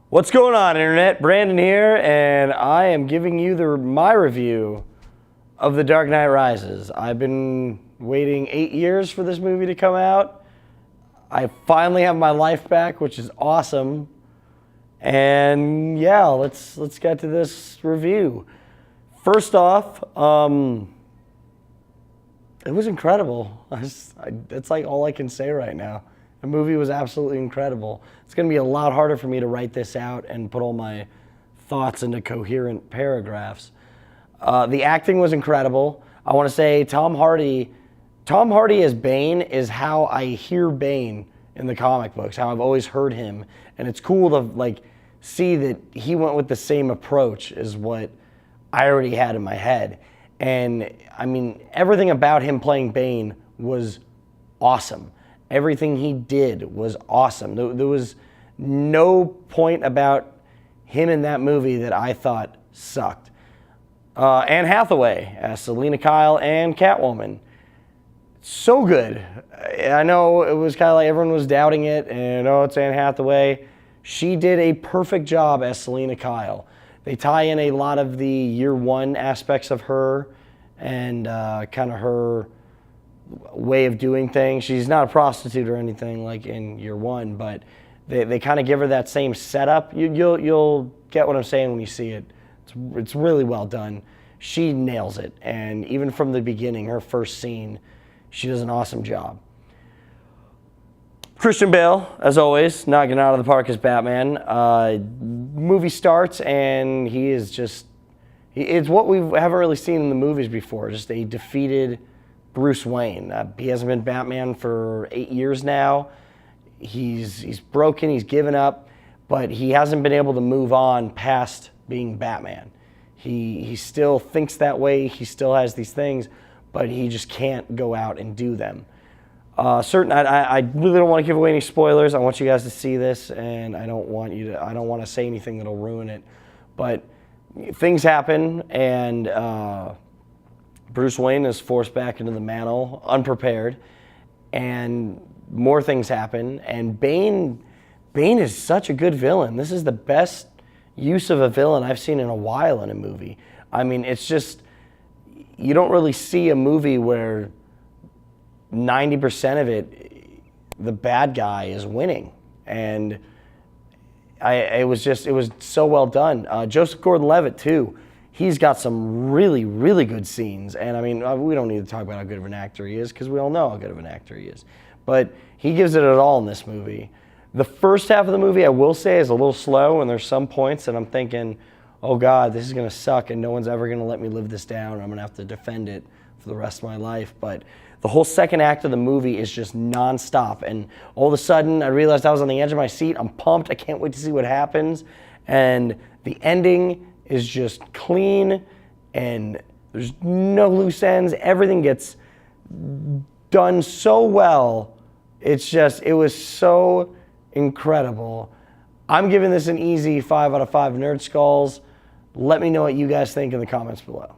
What's going on, Internet? Brandon here, and I am giving you my review of The Dark Knight Rises. I've been waiting 8 years for this movie to come out. I finally have my life back, which is awesome. And yeah, let's get to this review. First off, it was incredible. That's like all I can say right now. The movie was absolutely incredible. It's going to be a lot harder for me to write this out and put all my thoughts into coherent paragraphs. The acting was incredible. I want to say Tom Hardy as Bane is how I hear Bane in the comic books, how I've always heard him. And it's cool to see that he went with the same approach as what I already had in my head. And I mean, everything about him playing Bane was awesome. Everything he did was awesome. There was no point about him in that movie that I thought sucked. Anne Hathaway as Selina Kyle and Catwoman. So good. I know it was kind of like everyone was doubting it, and it's Anne Hathaway. She did a perfect job as Selina Kyle. They tie in a lot of the year one aspects of her and kind of her way of doing things. She's not a prostitute or anything like in year one, but they kind of give her that same setup. You'll get what I'm saying when you see it. It's really well done. She nails it, and even from the beginning, her first scene, she does an awesome job. Christian Bale, as always, knocking out of the park as Batman. Movie starts, and he is it's what we haven't really seen in the movies before, just a defeated Bruce Wayne. He hasn't been Batman for 8 years now. He's broken, he's given up, but he hasn't been able to move on past being Batman. He still thinks that way, he still has these things, but he just can't go out and do them. I really don't want to give away any spoilers. I want you guys to see this, and I don't want to say anything that'll ruin it. But things happen, and Bruce Wayne is forced back into the mantle, unprepared, and more things happen. And Bane is such a good villain. This is the best use of a villain I've seen in a while in a movie. I mean, it's just, you don't really see a movie where 90% of it, the bad guy is winning. And it was so well done. Joseph Gordon-Levitt, too. He's got some really, really good scenes. And I mean, we don't need to talk about how good of an actor he is, because we all know how good of an actor he is. But he gives it all in this movie. The first half of the movie, I will say, is a little slow, and there's some points that I'm thinking, oh God, this is going to suck, and no one's ever going to let me live this down, and I'm going to have to defend it for the rest of my life. But the whole second act of the movie is just nonstop. And all of a sudden, I realized I was on the edge of my seat. I'm pumped. I can't wait to see what happens. And the ending is just clean, and there's no loose ends. Everything gets done so well. It was so incredible. I'm giving this an easy 5 out of 5 nerd skulls. Let me know what you guys think in the comments below.